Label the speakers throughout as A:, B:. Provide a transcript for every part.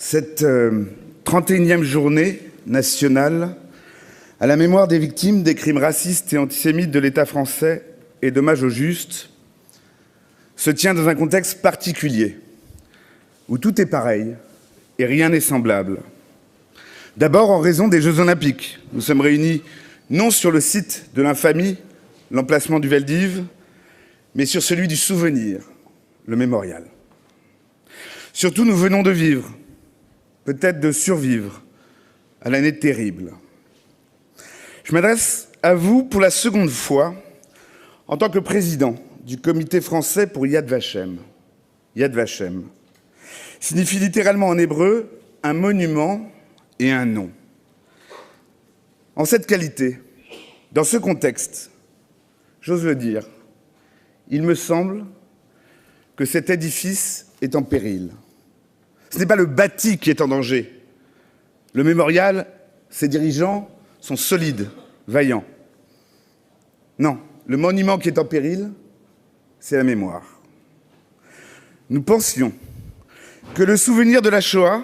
A: Cette 31e journée nationale à la mémoire des victimes des crimes racistes et antisémites de l'État français et d'hommage aux justes se tient dans un contexte particulier où tout est pareil et rien n'est semblable. D'abord en raison des Jeux Olympiques. Nous sommes réunis non sur le site de l'infamie, l'emplacement du Veldiv, mais sur celui du souvenir, le mémorial. Surtout, nous venons de vivre, peut-être de survivre, à l'année terrible. Je m'adresse à vous pour la seconde fois en tant que président du comité français pour Yad Vashem. Yad Vashem signifie littéralement en hébreu un monument et un nom. En cette qualité, dans ce contexte, j'ose le dire, il me semble que cet édifice est en péril. Ce n'est pas le bâti qui est en danger. Le mémorial, ses dirigeants sont solides, vaillants. Non, le monument qui est en péril, c'est la mémoire. Nous pensions que le souvenir de la Shoah,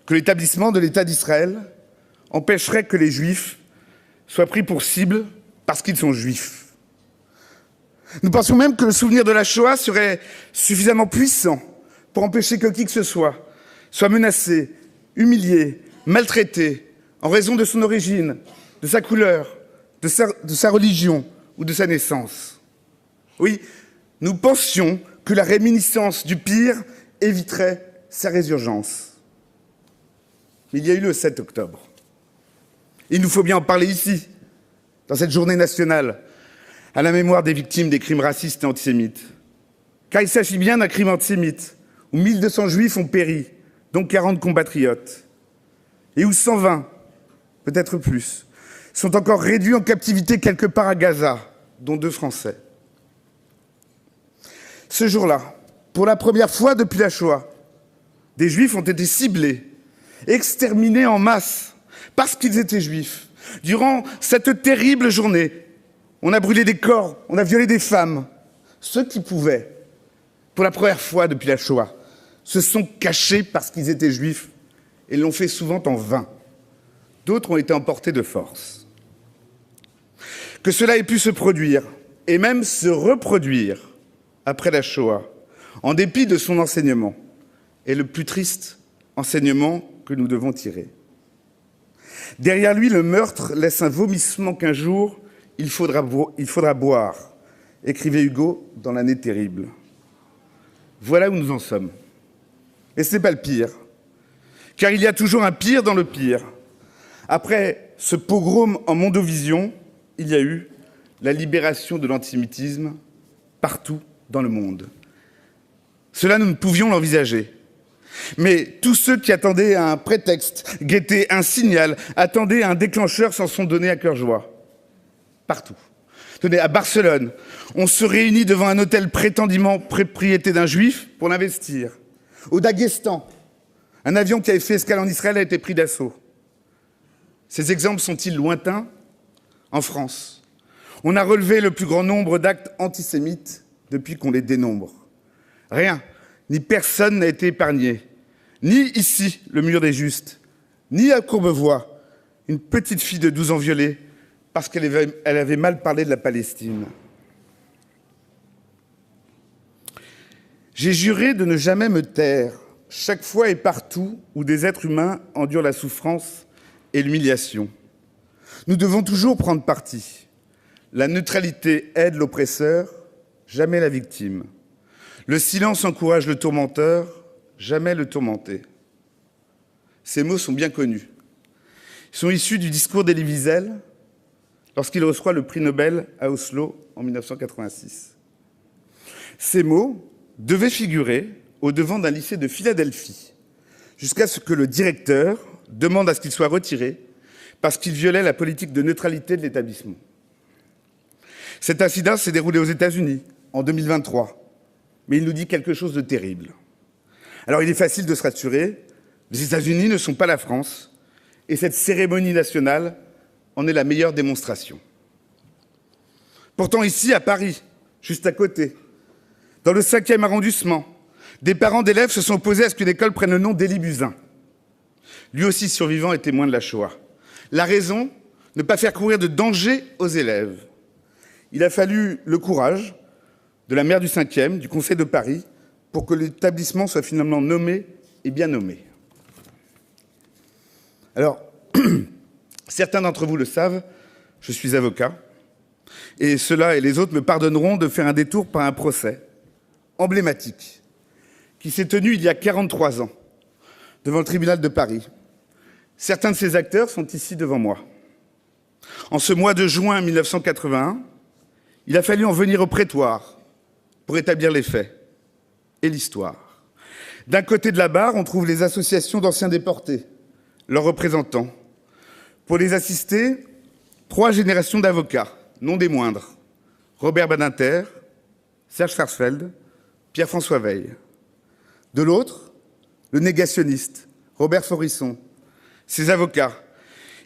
A: que l'établissement de l'État d'Israël empêcherait que les Juifs soient pris pour cible parce qu'ils sont juifs. Nous pensions même que le souvenir de la Shoah serait suffisamment puissant pour empêcher que qui que ce soit menacé, humilié, maltraité en raison de son origine, de sa couleur, de sa religion ou de sa naissance. Oui, nous pensions que la réminiscence du pire éviterait sa résurgence. Mais il y a eu le 7 octobre. Il nous faut bien en parler ici, dans cette journée nationale, à la mémoire des victimes des crimes racistes et antisémites. Car il s'agit bien d'un crime antisémite, où 1200 juifs ont péri, dont 40 compatriotes, et où 120, peut-être plus, sont encore réduits en captivité quelque part à Gaza, dont 2 Français. Ce jour-là, pour la première fois depuis la Shoah, des Juifs ont été ciblés, exterminés en masse, parce qu'ils étaient juifs. Durant cette terrible journée, on a brûlé des corps, on a violé des femmes. Ceux qui pouvaient, pour la première fois depuis la Shoah, se sont cachés parce qu'ils étaient juifs et l'ont fait souvent en vain. D'autres ont été emportés de force. Que cela ait pu se produire et même se reproduire après la Shoah, en dépit de son enseignement, est le plus triste enseignement que nous devons tirer. Derrière lui, le meurtre laisse un vomissement qu'un jour, il faudra boire, écrivait Hugo dans l'année terrible. Voilà où nous en sommes. Et ce n'est pas le pire, car il y a toujours un pire dans le pire. Après ce pogrom en Mondovision, il y a eu la libération de l'antisémitisme partout dans le monde. Cela, nous ne pouvions l'envisager. Mais tous ceux qui attendaient un prétexte, guettaient un signal, attendaient un déclencheur s'en sont donnés à cœur joie. Partout. Tenez, à Barcelone, on se réunit devant un hôtel prétendument propriété d'un juif pour l'investir. Au Daghestan, un avion qui avait fait escale en Israël a été pris d'assaut. Ces exemples sont-ils lointains? En France, on a relevé le plus grand nombre d'actes antisémites depuis qu'on les dénombre. Rien, ni personne n'a été épargné. Ni ici, le mur des Justes, ni à Courbevoie, une petite fille de 12 ans violée parce qu'elle avait mal parlé de la Palestine. J'ai juré de ne jamais me taire, chaque fois et partout où des êtres humains endurent la souffrance et l'humiliation. Nous devons toujours prendre parti. La neutralité aide l'oppresseur, jamais la victime. Le silence encourage le tourmenteur, jamais le tourmenté. Ces mots sont bien connus. Ils sont issus du discours d'Elie Wiesel lorsqu'il reçoit le prix Nobel à Oslo en 1986. Ces mots devaient figurer au devant d'un lycée de Philadelphie, jusqu'à ce que le directeur demande à ce qu'il soit retiré parce qu'il violait la politique de neutralité de l'établissement. Cet incident s'est déroulé aux États-Unis en 2023, mais il nous dit quelque chose de terrible. Alors il est facile de se rassurer, les États-Unis ne sont pas la France, et cette cérémonie nationale en est la meilleure démonstration. Pourtant ici, à Paris, juste à côté, dans le 5e arrondissement, des parents d'élèves se sont opposés à ce qu'une école prenne le nom d'Élie Buzyn. lui aussi survivant et témoin de la Shoah. La raison, ne pas faire courir de danger aux élèves. Il a fallu le courage de la maire du 5e, du Conseil de Paris, pour que l'établissement soit finalement nommé et bien nommé. Alors, certains d'entre vous le savent, je suis avocat, et ceux-là et les autres me pardonneront de faire un détour par un procès emblématique qui s'est tenu il y a 43 ans devant le tribunal de Paris. Certains de ces acteurs sont ici devant moi. En ce mois de juin 1981, il a fallu en venir au prétoire pour établir les faits et l'histoire. D'un côté de la barre, on trouve les associations d'anciens déportés, leurs représentants. Pour les assister, 3 générations d'avocats, non des moindres. Robert Badinter, Serge Sarsfeld, Pierre-François Weil. De l'autre, le négationniste, Robert Forisson, ses avocats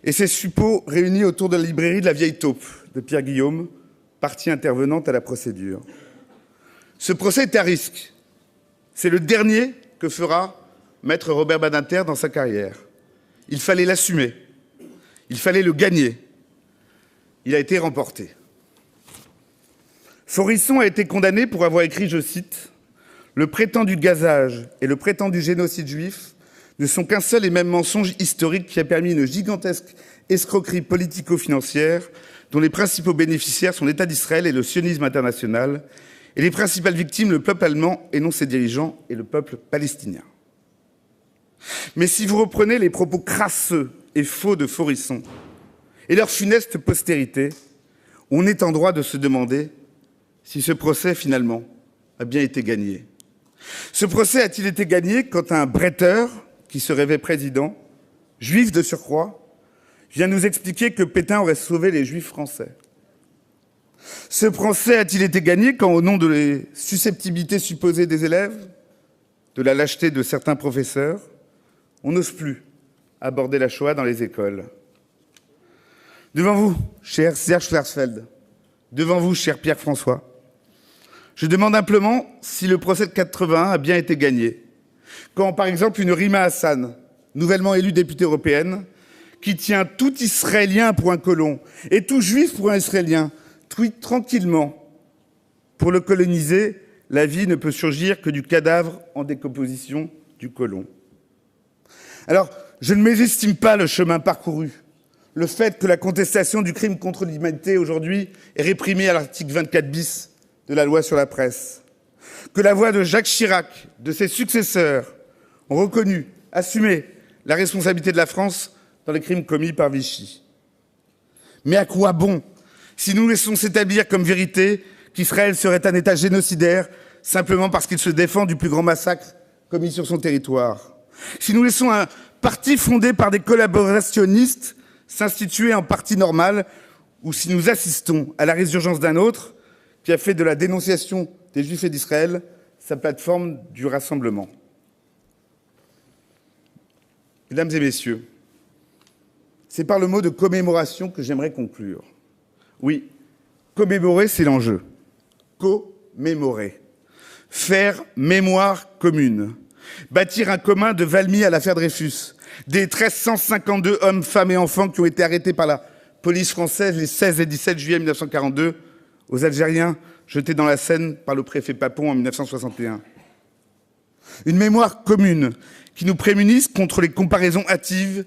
A: et ses suppôts réunis autour de la librairie de la Vieille Taupe de Pierre Guillaume, partie intervenante à la procédure. Ce procès est à risque. C'est le dernier que fera maître Robert Badinter dans sa carrière. Il fallait l'assumer. Il fallait le gagner. Il a été remporté. Forisson a été condamné pour avoir écrit, je cite, « Le prétendu gazage et le prétendu génocide juif ne sont qu'un seul et même mensonge historique qui a permis une gigantesque escroquerie politico-financière dont les principaux bénéficiaires sont l'État d'Israël et le sionisme international, et les principales victimes, le peuple allemand et non ses dirigeants, et le peuple palestinien. » Mais si vous reprenez les propos crasseux et faux de Forisson et leur funeste postérité, on est en droit de se demander si ce procès, finalement, a bien été gagné. Ce procès a-t-il été gagné quand un bretteur, qui se rêvait président, juif de surcroît, vient nous expliquer que Pétain aurait sauvé les juifs français? Ce procès a-t-il été gagné quand, au nom de les susceptibilités supposées des élèves, de la lâcheté de certains professeurs, on n'ose plus aborder la Shoah dans les écoles? Devant vous, cher Serge Sarsfeld, devant vous, cher Pierre-François, je demande simplement si le procès de 81 a bien été gagné. Quand, par exemple, une Rima Hassan, nouvellement élue députée européenne, qui tient tout Israélien pour un colon et tout Juif pour un Israélien, tweet tranquillement « Pour le coloniser, la vie ne peut surgir que du cadavre en décomposition du colon. » Alors, je ne mésestime pas le chemin parcouru, le fait que la contestation du crime contre l'humanité aujourd'hui est réprimée à l'article 24 bis de la loi sur la presse, que la voix de Jacques Chirac, de ses successeurs, ont reconnu, assumé la responsabilité de la France dans les crimes commis par Vichy. Mais à quoi bon si nous laissons s'établir comme vérité qu'Israël serait un État génocidaire simplement parce qu'il se défend du plus grand massacre commis sur son territoire? Si nous laissons un parti fondé par des collaborationnistes s'instituer en parti normal, ou si nous assistons à la résurgence d'un autre qui a fait de la dénonciation des Juifs et d'Israël sa plateforme du rassemblement. Mesdames et messieurs, c'est par le mot de commémoration que j'aimerais conclure. Oui, commémorer, c'est l'enjeu. Commémorer. Faire mémoire commune. Bâtir un commun de Valmy à l'affaire Dreyfus. Des 1352 hommes, femmes et enfants qui ont été arrêtés par la police française les 16 et 17 juillet 1942, aux Algériens jetés dans la Seine par le préfet Papon en 1961. Une mémoire commune qui nous prémunisse contre les comparaisons hâtives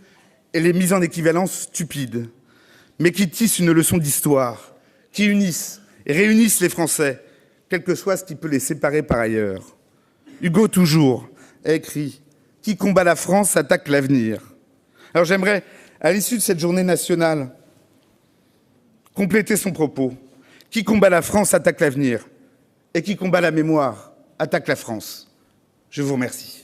A: et les mises en équivalence stupides, mais qui tisse une leçon d'histoire, qui unissent et réunissent les Français, quel que soit ce qui peut les séparer par ailleurs. Hugo, toujours, a écrit « Qui combat la France attaque l'avenir ». Alors j'aimerais, à l'issue de cette journée nationale, compléter son propos. Qui combat la France attaque l'avenir, et qui combat la mémoire attaque la France. Je vous remercie.